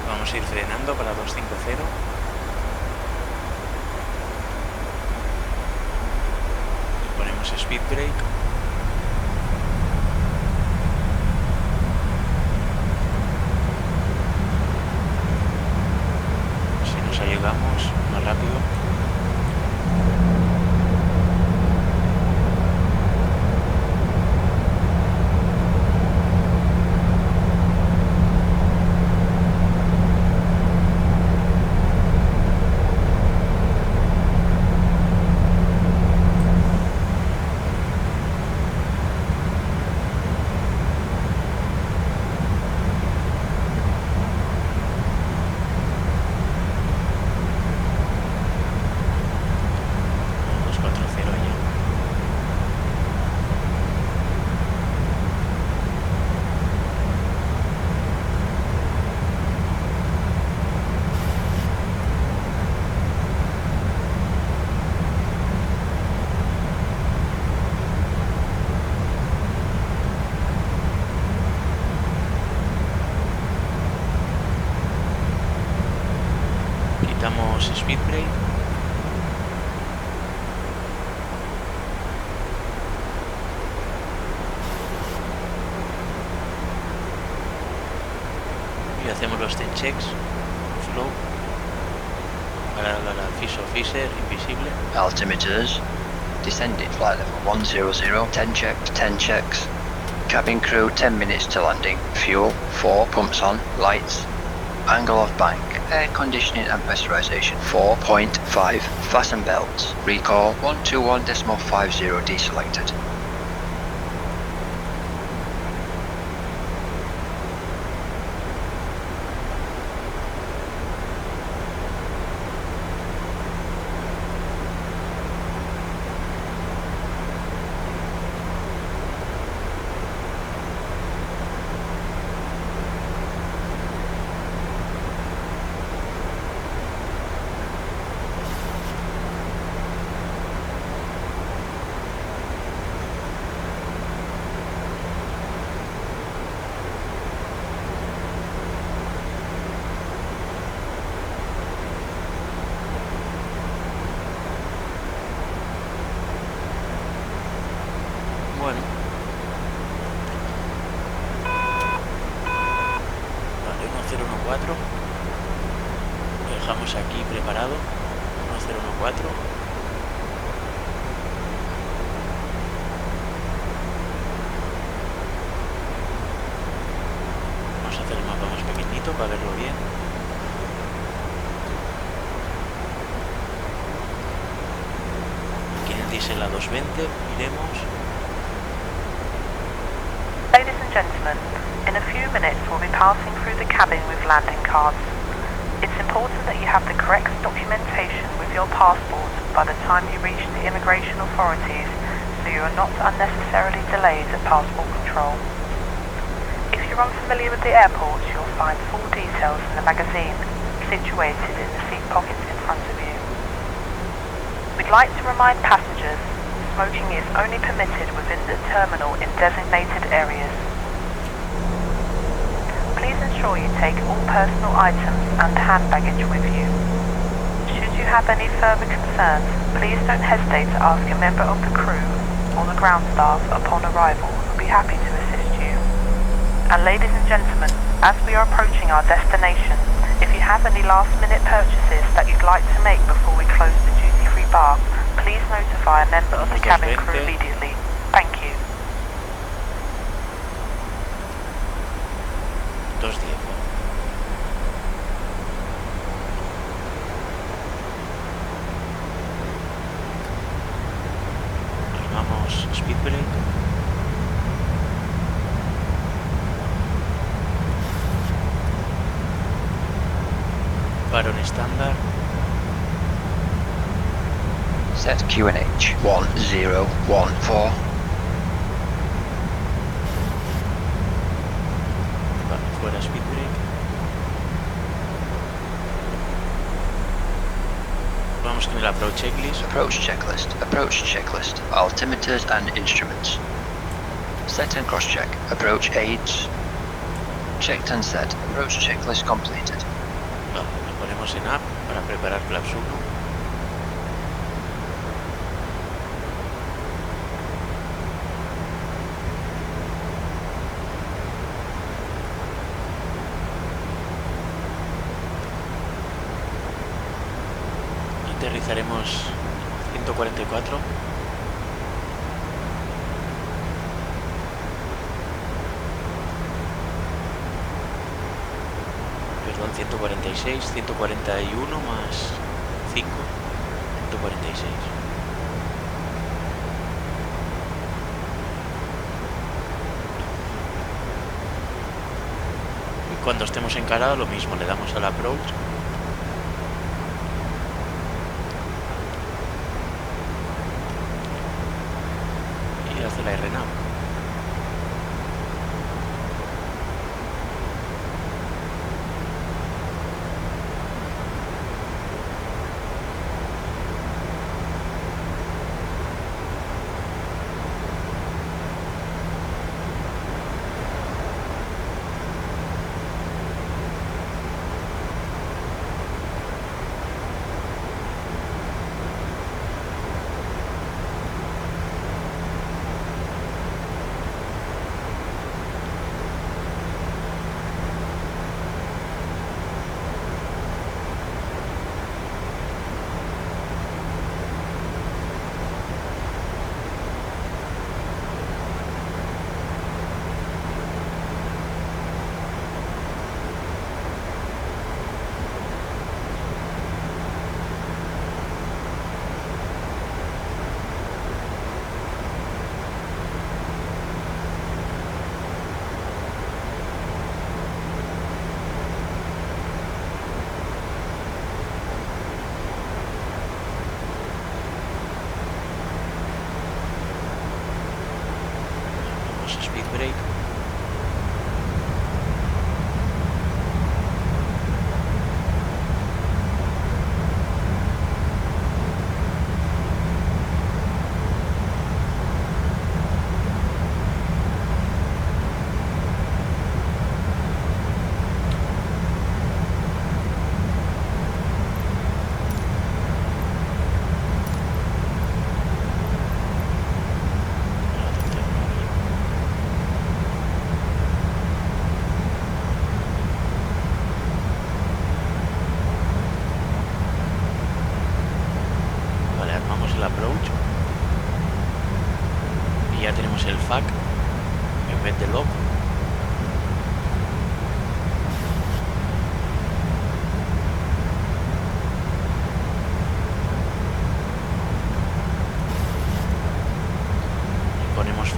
Vamos a ir frenando para 250. Ponemos speed brake. Si nos ayudamos más rápido. Quitamos speed brake. Y hacemos los 10 checks. Flow. Para la fish officer invisible. Altimeters. Descending flight level 100. 10 checks, 10 checks. Cabin crew 10 minutes to landing. Fuel 4, pumps on, lights. Angle of bank. Air conditioning and pressurization 4.5. Fasten belts. Recall 121.50 deselected. Bueno. Vale, 1014. Lo dejamos aquí preparado. 1014. Vamos a hacer el mapa más pequeñito para verlo bien. Aquí en el diésel a 220, miremos. Ladies and gentlemen, in a few minutes we'll be passing through the cabin with landing cards. It's important that you have the correct documentation with your passport by the time you reach the immigration authorities, so you are not unnecessarily delayed at passport control. If you're unfamiliar with the airport, you'll find full details in the magazine situated in the seat pockets in front of you. We'd like to remind passengers smoking is only permitted within the terminal in designated areas. Please ensure you take all personal items and hand baggage with you. Should you have any further concerns, please don't hesitate to ask a member of the crew or the ground staff upon arrival, who will be happy to assist you. And ladies and gentlemen, as we are approaching our destination, if you have any last-minute purchases that you'd like to make before we close the duty-free bar, please notify a member of the cabin crew immediately. Thank you. 210. Armamos speed brake. Parón estándar. Set QNH 1014. Vale, fuera speed brake. Vamos con el approach checklist. Approach checklist. Approach checklist. Altimeters and instruments. Set and cross check. Approach aids. Checked and set. Approach checklist completed. Vale, lo ponemos en app para preparar flaps 1. Aterrizaremos 144. Perdón, 146, 141 más 5, 146. Y cuando estemos encarados lo mismo, le damos al approach. Hace la Rnav.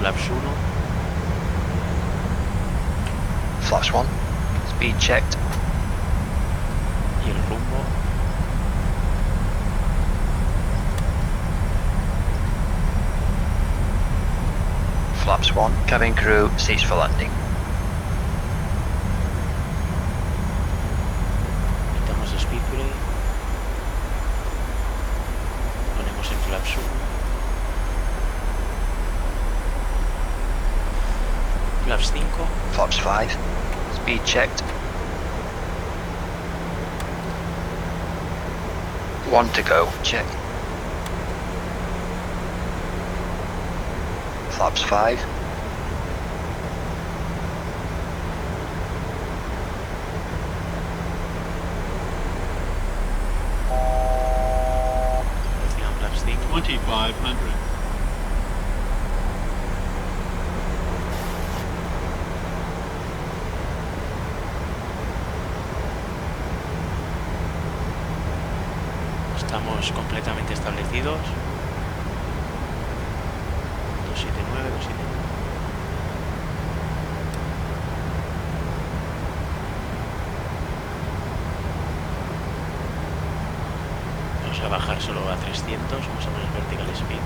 flaps 1. Flaps 1. Speed checked. Y el rumbo. Flaps 1. Cabin crew cease for landing. Quitamos speed brake. Ponemos en flaps 1. Flaps 5. Flaps 5. Speed checked. 1 to go. Check. Flaps 5. Velocidad flaps 5. 2,500. Estamos completamente establecidos. 279, 279. Vamos a bajar solo a 300, vamos a poner vertical speed.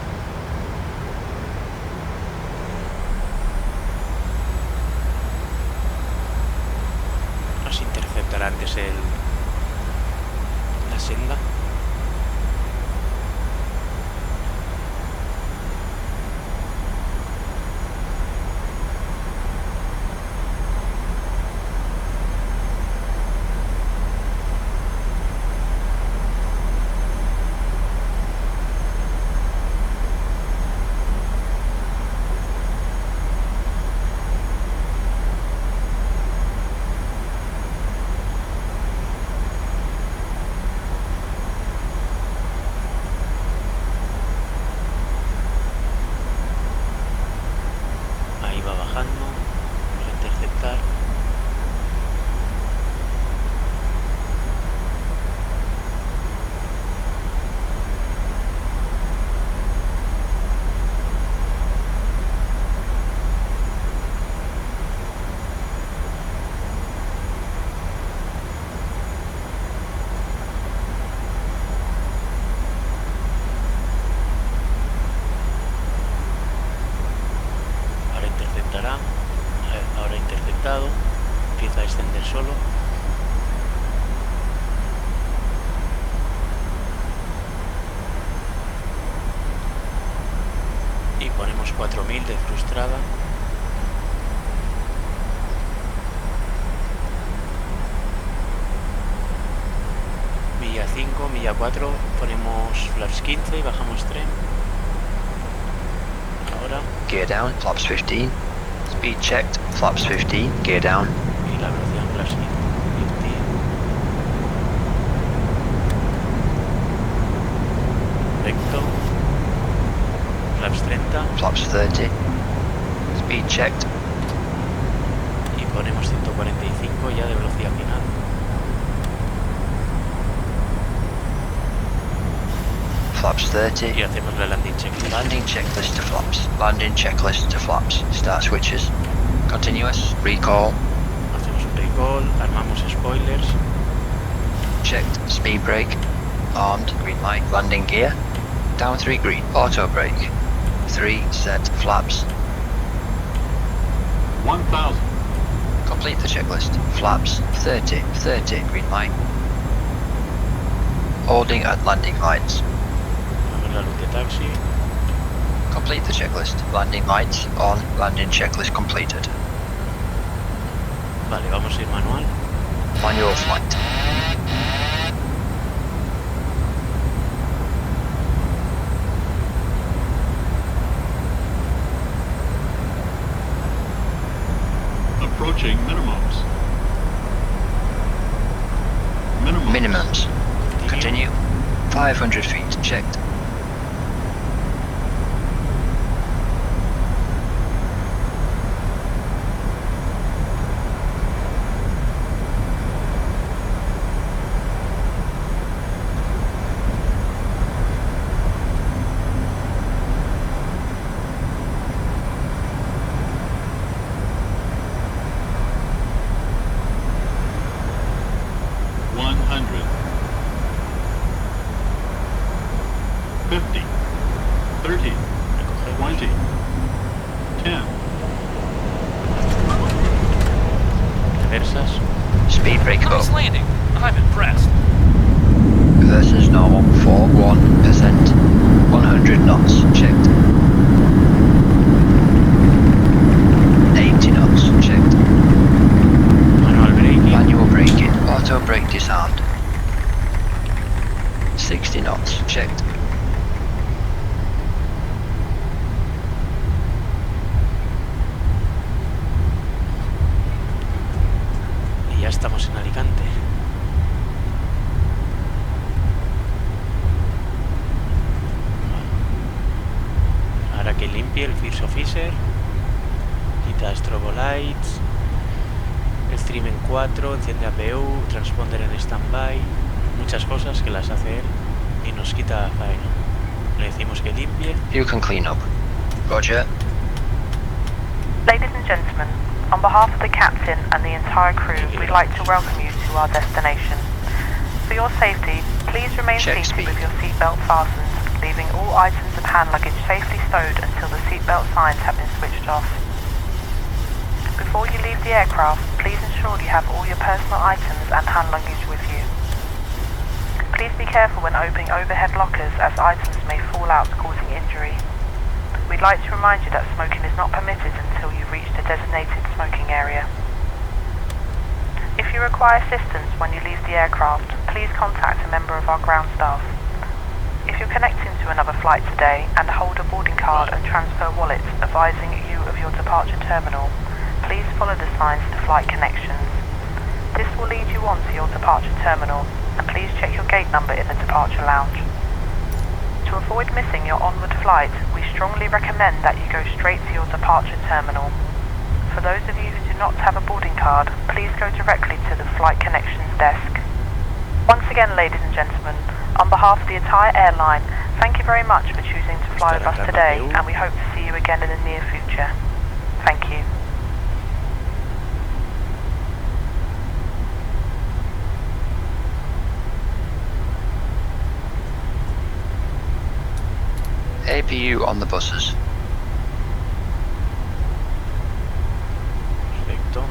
Nos interceptará antes la senda. Ahí va bajando, vamos a interceptar. Ahora interceptará. Ahora interceptado. Empieza a descender solo. Y ponemos 4000 de frustrada. Milla 5, milla 4, ponemos flaps 15 y bajamos tren. Ahora, Gear down. Flaps 15. Speed checked. Flaps 15. Gear down. y la velocidad en flaps 15. Recto. Flaps 30 Flaps 30. Speed checked. y ponemos 145 ya de velocidad final. Flaps 30. Y hacemos la landing checklist. Landing checklist to flaps. Landing checklist to flaps. Start switches. Continuous. Recall. Hacemos un recall, armamos spoilers. Checked. Speed brake. Armed. Green light. Landing gear. Down 3 green. Auto brake. 3 set. Flaps. 1,000. Complete the checklist. Flaps. 30. 30. Green light. Holding at landing lights. Ponemos la luz de taxi. Complete the checklist. Landing lights on. Landing checklist completed. Vale, vamos a ir manual. Manual flight. Approaching minimums. Minimums. Minimums. Continue. 500 feet. Checked. Speed brake up. Nice landing. I'm impressed. Versus normal 41%. 100 knots checked. 80 knots checked. Manual braking. Manual braking. Auto brake disarmed. 60 knots checked. Y ya estamos en Alicante. Ahora que limpie el First Officer, quita strobo lights, el stream en 4, enciende APU, transponder en standby, muchas cosas que las hace él y nos quita faena. Le decimos que limpie. You can clean up. Roger. Ladies and gentlemen, on behalf of the captain and the entire crew, we'd like to welcome you to our destination. For your safety, please remain Check seated speed. with your seatbelt fastened, leaving all items of hand luggage safely stowed until the seatbelt signs have been switched off. Before you leave the aircraft, please ensure you have all your personal items and hand luggage with you. Please be careful when opening overhead lockers as items may fall out causing injury. We'd like to remind you that smoking is not permitted until you reach the designated smoking area. If you require assistance when you leave the aircraft, please contact a member of our ground staff. If you're connecting to another flight today and hold a boarding card and transfer wallet advising you of your departure terminal, please follow the signs to flight connections. This will lead you on to your departure terminal, and please check your gate number in the departure lounge. To avoid missing your onward flight, we strongly recommend that you go straight to your departure terminal. For those of you who do not have a boarding card, please go directly to the Flight Connections desk. Once again, ladies and gentlemen, on behalf of the entire airline, thank you very much for choosing to fly with us today, and we hope to see you again in the near future. Thank you. APU on the buses. Perfecto.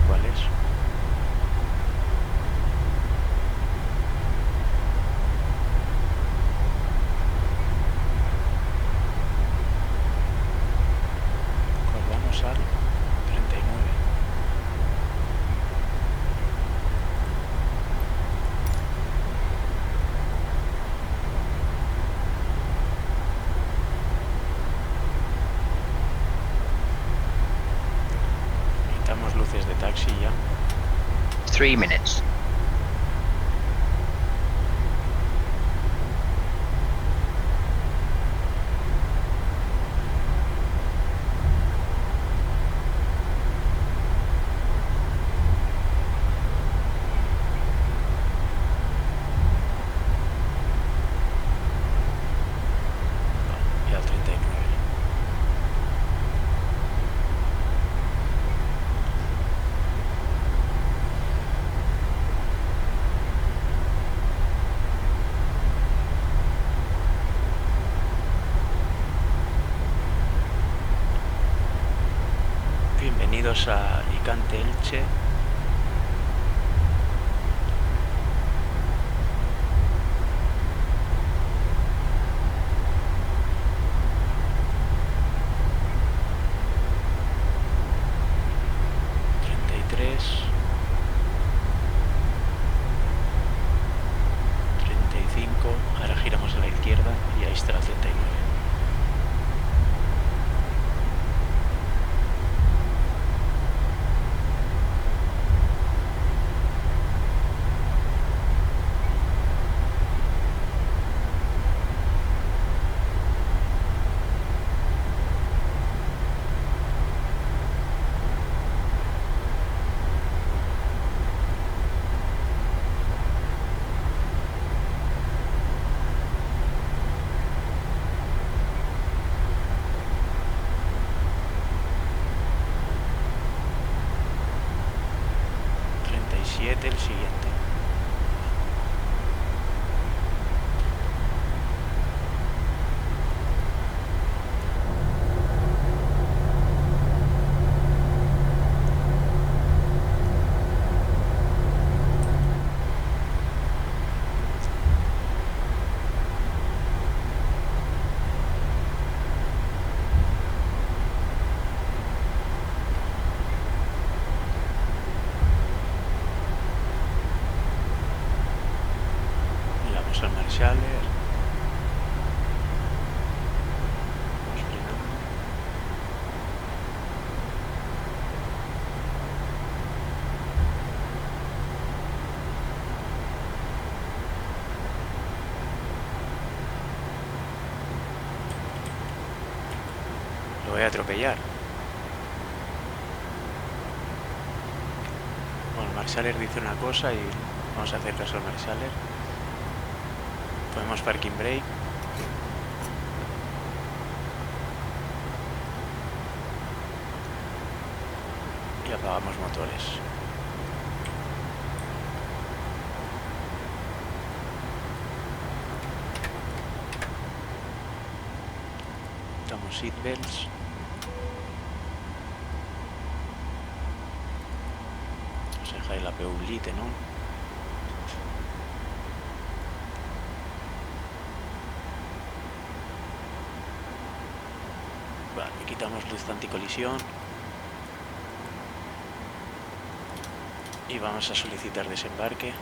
¿Cuál es? Pues vamos al 39. Necesitamos luces de taxi ya. 3 minutes. Y al 39. Bienvenidos a Alicante, Elche. Ahora giramos a la izquierda y ahí está la 39. Lo voy a atropellar. Bueno, el Marsaler dice una cosa y vamos a hacer caso al Marsaler. Ponemos parking brake. Y apagamos motores. Quitamos seatbelts. Vamos a dejar el APU lite, ¿no? Vale, quitamos luz anticolisión. Y vamos a solicitar desembarque.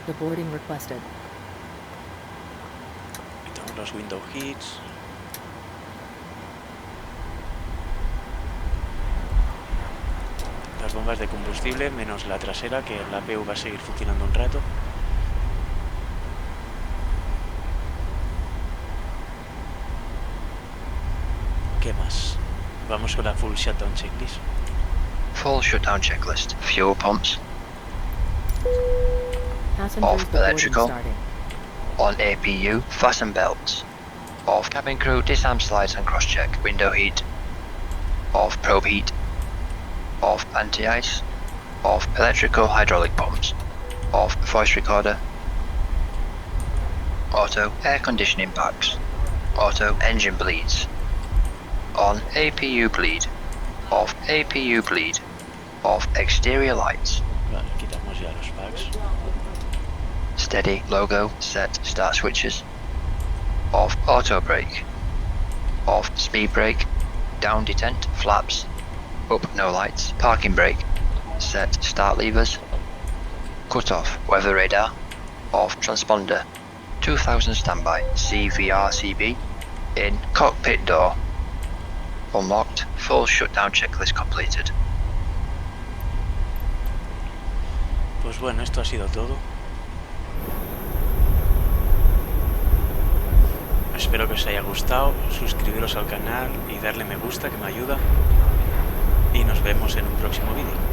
The boarding requested. Quitamos los window hits. Las bombas de combustible, menos la trasera, que la APU va a seguir funcionando un rato. ¿Qué más? Vamos con la full shutdown checklist. Full shutdown checklist. Fuel pumps. Passengers, Off the boarding electrical. started. On APU, fasten belts. Off cabin crew, disarm slides and cross-check. Window heat. Off probe heat. Off anti-ice. Off electrical hydraulic pumps. Off voice recorder. Auto air conditioning packs. Auto engine bleeds. On APU bleed. Off APU bleed. Off exterior lights. Vale, quitamos ya los packs. Steady, logo, set, start switches. Off auto brake. Off speed brake. Down detent, flaps. Up no lights, parking brake. Set, start levers. Cut off, weather radar. Off transponder. 2000 standby, CVRCB. In cockpit door. Unlocked, full shutdown checklist completed. Pues bueno, esto ha sido todo. Espero que os haya gustado, suscribiros al canal y darle me gusta que me ayuda. Y nos vemos en un próximo vídeo.